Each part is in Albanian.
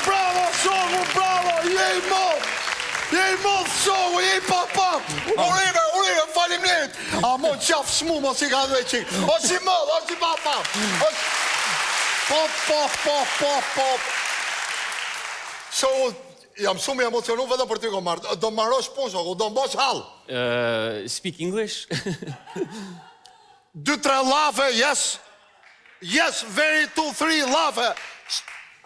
bravo, shoku, bravo, jej mod, shoku, jej papa. Urime, faleminderit. A mo qaf shmu, mos i ka dhe qik. O si mod, o si papa. Pop. Shoku, jam shumë emocionu vetëm për ty ko marrë. Do marrosh punë, shoku, do mbosh hall. Speak English? 2-3 lafe, yes. Yes, very 2-3 lafe.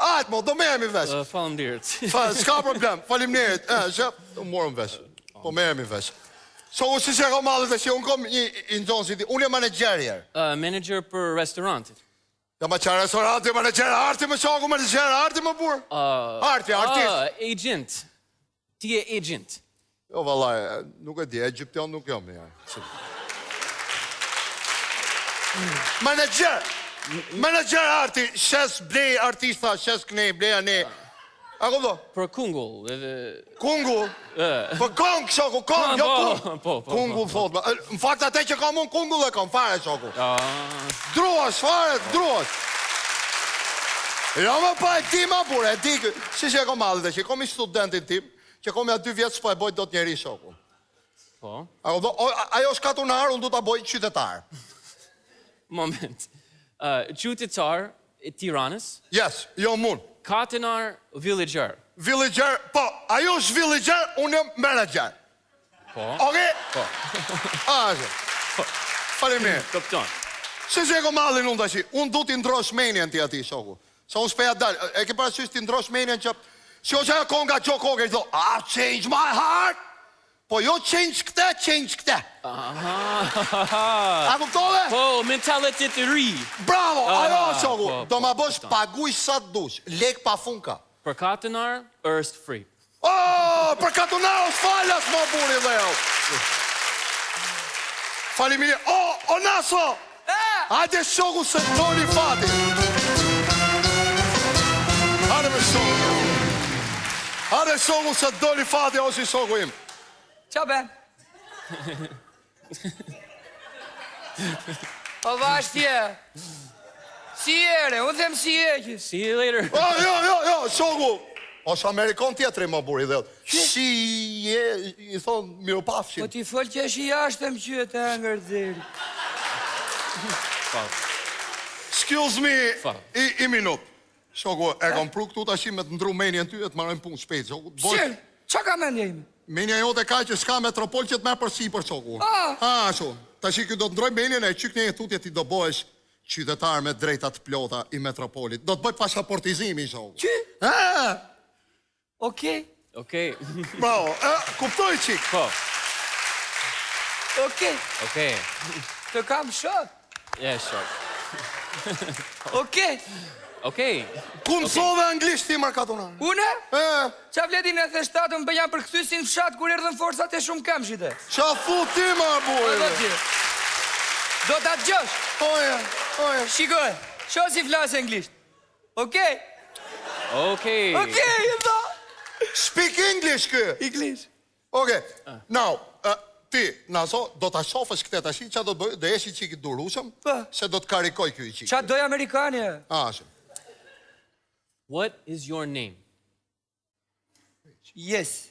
Ajt, mo, do merremi vesh. Faleminderit. S'ka problem, faleminderit. Shep, morëm vesh. Po merremi vesh. So, si që ka malë të që unë kom i John City, unë e managerjer. Manager për restorantit. Ja ma qa restoranti, manager, arti më shoku, manager, arti më burë. Arti, artist. Agent. Ti je agent. Jo, vallaj, nuk e di, Egyptian nuk jam një. Manager arti, shes blej artista, shes knej, bleja ne. A ku do? Për kungull. Kungull? Për kong, shoku, kong, jo kong. Po. Kungull, thot. Në fakt, ate që kam unë kungull e kam, fare, shoku. Druash, fare, druash. Jo më pa e ti ma bure, e ti, si që e kom adhe dhe që, kom i studentin tim, që kom ja 2 vjetë s'po e bojt do t'njeri, shoku. Po. A ku do, ajo shkatunar, unë du t'a bojt qytetar. Moment. Qytetar e Tiranës. Yes, jo mun. Katinar villager. Villager, po, ajo është villager, unë jam manager. Po. Oke? Po. Faleminderit. Kupton. Se që e kom allin unë të shi, unë du t'i ndrosh menjen t'i ati, shoku. Sa unë s'peja dalë, e ke parasysh t'i ndrosh menjen që... Si o që e konga Joe Cocker, i do, change my heart! Po jo change këte. A kuptove? Po, mentalitet e ri. Bravo, ajo, shoku. Do ma bësh paguj sa t'dush, lek pa funka. Për Katinar, është free. Për katunar është falas, mo buri dhe jo. Faleminderit. O naso! Hajde shoku se doli fati. Hajde shoku se doli fati, o si shoku im. Qa ben? O vashtje. Si ere, unë them si e. See you later. Jo, shoku. Është Amerikan tjetëri më buri dhe. Si je, i thonë, miru pafshin. Po ti fol që është i jashtëm që të angër dheri. Excuse me, i minut. Shoku, e kom pru këtu tashi me të ndru menjen ty e të marrojnë punë shpejt, shoku. Shirë, qa ka mendje ime? Menja jote ka që s'ka metropol që të me përsi për shoku. Shoku, tashi kjo do të ndroj menjen e qyk një tutje ti do bëhesh qytetar me drejtat plota i metropolit. Do të bëj pasaportizimi, shoku. Qy? Okej. Bravo, kuptoj qik. Po. Okej. Të kam shok. Yeah, sure. Okej. Ku mësove anglisht ti markatunar? Une? Qa vletin e theshtatën për janë përkëthysin fshat kur erdhën forsat e shumë kamshite. Qa thu ti ma bujë? Do t'a të gjosh? Oje. Shikoj, qo si flasë anglisht. Okej, e tha. Speak English kë? English. Oke, now, ti, naso, do t'a shofës këte tashi, qa do të bëjë, dhe eshi qikit durushëm, se do t'karikoj kjo i qikit. Qa doj Amerikane? Shumë. What is your name? Yes.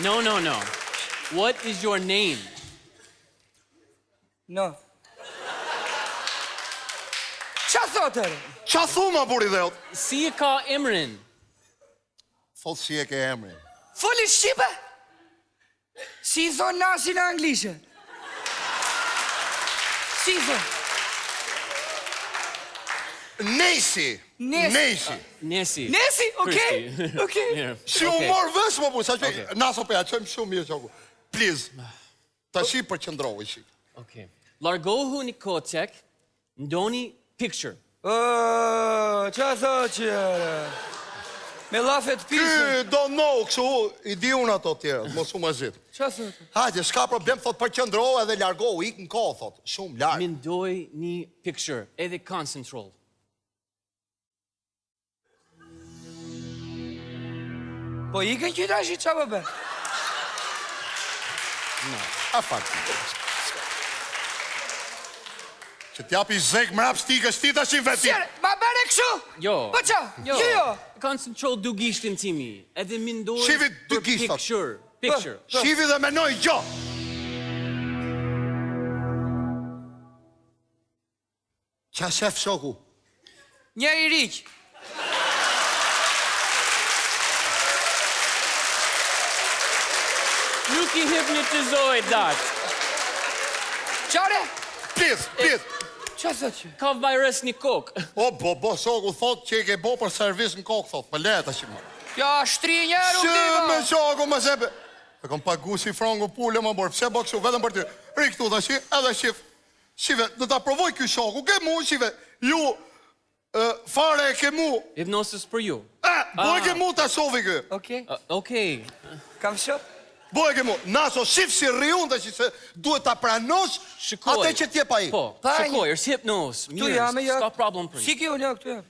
No. What is your name? No. Qa thotër? Qa thu ma buri dhe jot? Si e ka emrin? Thot si e ke emrin. Foli Shqipe? Si i thonë nasin e anglishe? Si i thonë? Nesi. Nesi. Okej. Si u morë vesh më buri, sa që naso pe, a qëmë shumë mirë qoku. Please, ta shi për qëndrohu i shi. Largohu një kotek, ndoni picture. Qa thot që me lafet pisë. Ky, don't know, kështu, i di unë ato tjera, mos u më zhitë. Qa thot? Hajde, s'ka problem, thot për qëndrohu edhe largohu, ik në kohë, thot, shumë largë. Mendoj një picture, edhe concentrol. Po ikën qyta shi qa pëbe? A fakt. Që t'japi zek mrap stikës ti tash i vetin. Sjerë, ma bere këshu? Jo. Po qa? Jo. Concentrol dy gishtin timi. Edhe mendoj Shivi dy për gishtat. picture. Shivi dhe menoj gjo. Qa shef shoku? Një i riq. Nuk i hypnotizoj dash. Qare? Pith. Qa thot që? Ka virus një kokë. O, bo, shoku thot që i ke bo për servis në kokë, thot, për leta që më. Ja, shtri njerë u Shë këti me shoku më sepe. E kom pagu si frangu pulle më borë, pse bo kështu, vetëm për ty. Ri këtu dhe shi, edhe shif. Shive, do ta provoj kjo shoku, ke mu, shive, ju, fare ke mu. Hypnosis për ju. Boj ke mu ta shovi kë. Okej. Okej. Kam shop? Boj ke mu, naso shif si riun dhe që se duhet ta pranosh Shikoj. atë që t'je pa i. Po, Pa, shikoj, është hypnos. Tu jam e ja. S'ka problem për ju. Si kjo një këtu jam?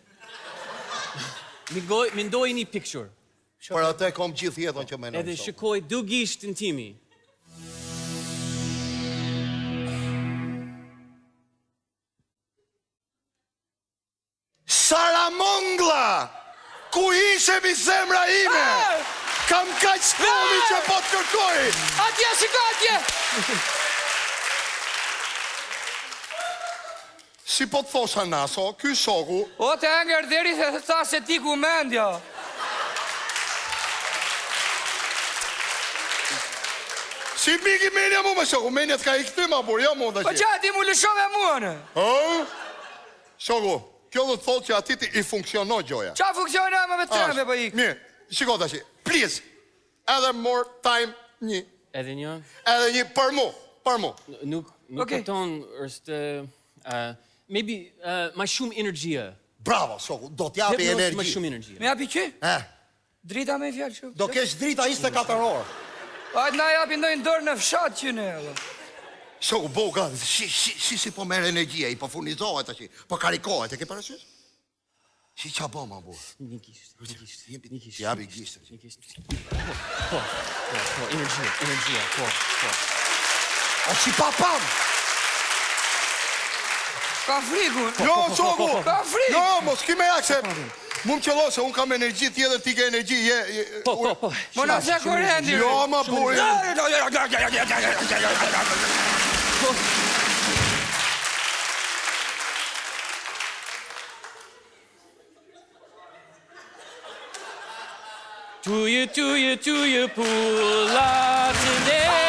Mendoj një picture. Për atë kom gjithë jetën që menoj. Edhe shoku. shikoj dy gishtin timi. Saramongla! Ku ishe mi zemra ime? Kam kaq shkomi që po të kërkoj! Atje, shiko atje! Si po të thosha naso, ky shoku, O, të enger deri se tha se ti ku mendja. si miki menja mu me shoku, menja t'ka i këty ma bur, jo mu dhe Po që. qa, ti mu lëshove mua në? Shoku, kjo dhe të thot që atiti i funksionoj gjoja. Qa funksionoj me trembe po ik? Mirë, shiko të shi, please, edhe more time një, Edhe një. edhe një për mu. Nuk Okej. kupton është maybe më shumë energjia. Bravo, shoku, do t'japi Hypnos më energji. shumë energjia. Me japi qy? Eh, Drita me fjallë shumë. do kesh drita 24 orë. Ajtë na japi ndojnë dorë në fshat që ne. edhe. Shoku, boga, si po merë energjia, i po furnizohet tash, po karikohet, e ke parasysh? Si qa bo ma bu? Një gisht. Japi gisht. Një gisht. Po, energjia, po. O si papam! Ka frikun. Jo, shoku! Ka frikë. Jo, mos ki me akse. Mu më qëllo se unë kam energji tjetër, ti ke energji, Po. Mona se korendi. Jo, ma buri. To you, pull out today.